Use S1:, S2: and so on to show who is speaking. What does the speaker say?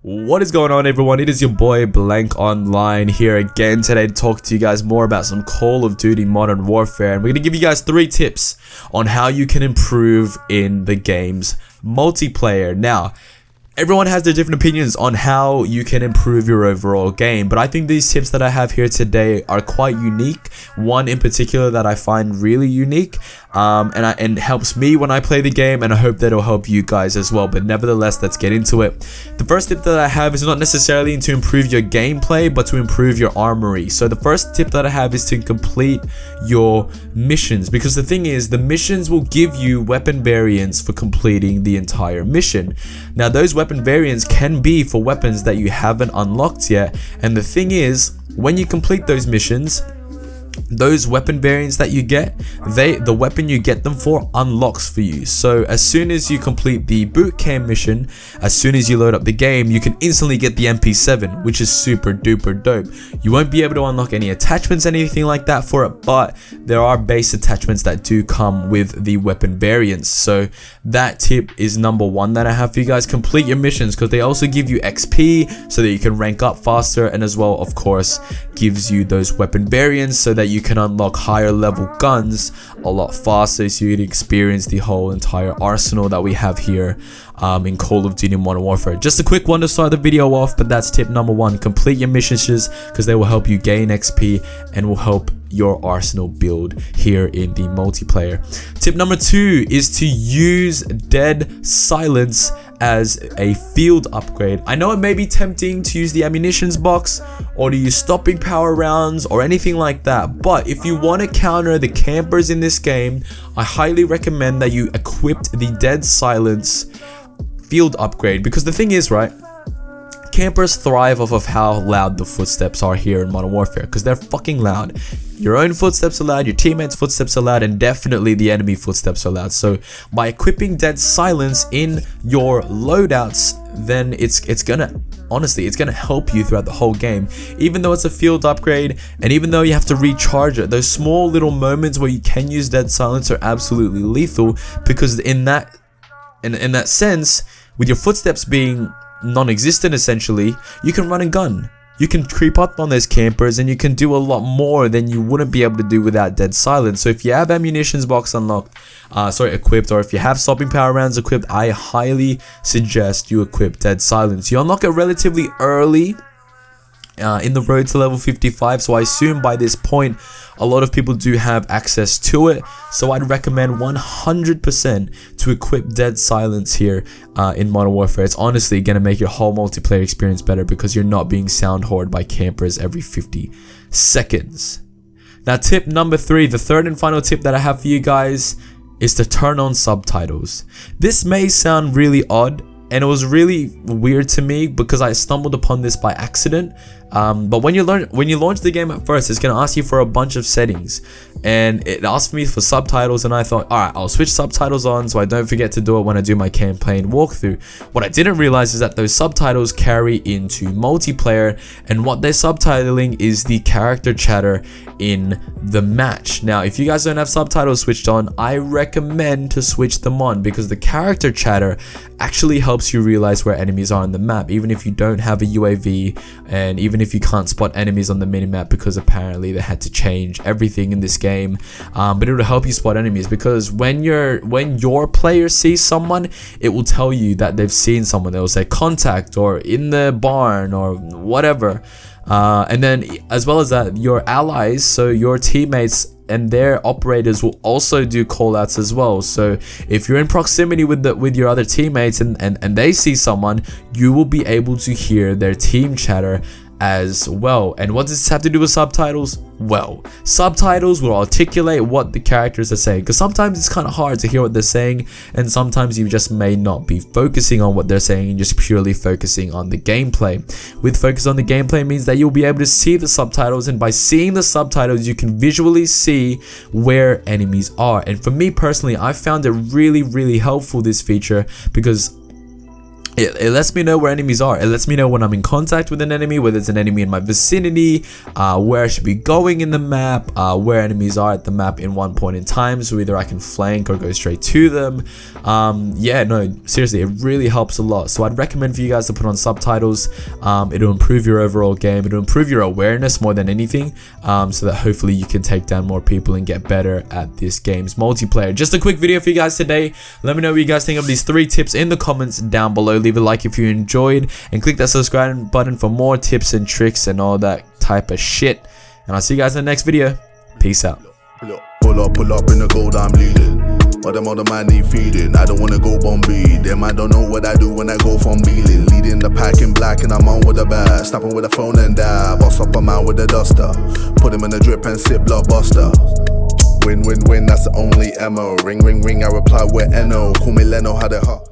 S1: What is going on, everyone? It is your boy Blank Online here again today to talk to you guys more about some Call of Duty Modern Warfare, and we're going to give you guys 3 tips on how you can improve in the game's multiplayer. Now, everyone has their different opinions on how you can improve your overall game, but I think these tips that I have here today are quite unique. One in particular that I find really unique and helps me when I play the game, and I hope that it'll help you guys as well. But nevertheless, let's get into it. The first tip that I have is not necessarily to improve your gameplay, but to improve your armory. So the first tip that I have is to complete your missions, because the thing is, the missions will give you weapon variants for completing the entire mission. Now, those weapon variants can be for weapons that you haven't unlocked yet, and the thing is, when you complete those missions, those weapon variants that you get, the weapon you get them for unlocks for you. So as soon as you complete the boot camp mission, as soon as you load up the game, you can instantly get the MP7, which is super duper dope. You won't be able to unlock any attachments, anything like that for it, but there are base attachments that do come with the weapon variants. So that tip is number 1 that I have for you guys. Complete your missions, because they also give you XP so that you can rank up faster, and as well, of course, gives you those weapon variants so that you can unlock higher level guns a lot faster, so you can experience the whole entire arsenal that we have here in Call of Duty Modern Warfare. Just a quick one to start the video off, but that's tip number 1. Complete your missions, because they will help you gain XP and will help your arsenal build here in the multiplayer. Tip number 2 is to use dead silence as a field upgrade. I know it may be tempting to use the ammunitions box or to use stopping power rounds or anything like that, but if you want to counter the campers in this game, I highly recommend that you equip the dead silence field upgrade, because the thing is, right, campers thrive off of how loud the footsteps are here in Modern Warfare, because they're fucking loud. Your own footsteps are loud, your teammates' footsteps are loud, and definitely the enemy footsteps are loud. So by equipping dead silence in your loadouts, then it's gonna, honestly, it's gonna help you throughout the whole game. Even though it's a field upgrade, and even though you have to recharge it, those small little moments where you can use dead silence are absolutely lethal, because in that sense, with your footsteps being non-existent essentially, you can run and gun. You can creep up on those campers, and you can do a lot more than you wouldn't be able to do without dead silence. So if you have ammunitions box unlocked, equipped, or if you have stopping power rounds equipped, I highly suggest you equip dead silence. You unlock it relatively early in the road to level 55, so I assume by this point a lot of people do have access to it, so I'd recommend 100% to equip dead silence here in Modern Warfare. It's honestly gonna make your whole multiplayer experience better, because you're not being sound hoarded by campers every 50 seconds. Now, tip number 3, the third and final tip that I have for you guys, is to turn on subtitles. This may sound really odd, and it was really weird to me because I stumbled upon this by accident. But when you launch the game at first, it's gonna ask you for a bunch of settings, and it asked me for subtitles, and I thought, alright, I'll switch subtitles on so I don't forget to do it when I do my campaign walkthrough. What I didn't realize is that those subtitles carry into multiplayer, and what they're subtitling is the character chatter in the match. Now, if you guys don't have subtitles switched on, I recommend to switch them on, because the character chatter actually helps you realize where enemies are on the map, even if you don't have a UAV, and even if you can't spot enemies on the minimap, because apparently they had to change everything in this game. But it will help you spot enemies, because when your player sees someone, it will tell you that they've seen someone. They will say contact, or in the barn, or whatever. And then as well as that, your allies, so your teammates and their operators, will also do callouts as well. So if you're in proximity with your other teammates and they see someone, you will be able to hear their team chatter as well. And what does this have to do with subtitles? Well, subtitles will articulate what the characters are saying, because sometimes it's kind of hard to hear what they're saying, and sometimes you just may not be focusing on what they're saying and just purely focusing on the gameplay. With focus on the gameplay means that you'll be able to see the subtitles, and by seeing the subtitles you can visually see where enemies are. And for me personally, I found it really helpful, this feature, because it lets me know where enemies are. It lets me know when I'm in contact with an enemy, whether it's an enemy in my vicinity, where I should be going in the map, where enemies are at the map in one point in time, so either I can flank or go straight to them. Yeah, no, seriously, it really helps a lot. So I'd recommend for you guys to put on subtitles. It'll improve your overall game. It'll improve your awareness more than anything, so that hopefully you can take down more people and get better at this game's multiplayer. Just a quick video for you guys today. Let me know what you guys think of these 3 tips in the comments down below. Leave a like if you enjoyed, and click that subscribe button for more tips and tricks and all that type of shit. And I'll see you guys in the next video. Peace out.
S2: Pull up in the gold, I'm leading. But them other man need feeding. I don't wanna go Bombay. Them I don't know what I do when I go from Beeling. Leading the pack in black and I'm on with a bag. Snapping with a phone and die. Boss up a man with a duster. Put him in a drip and sit blockbuster. Win, win, win, that's the only ammo. Ring, ring, ring, I reply with NO. Call me Leno, how they hot.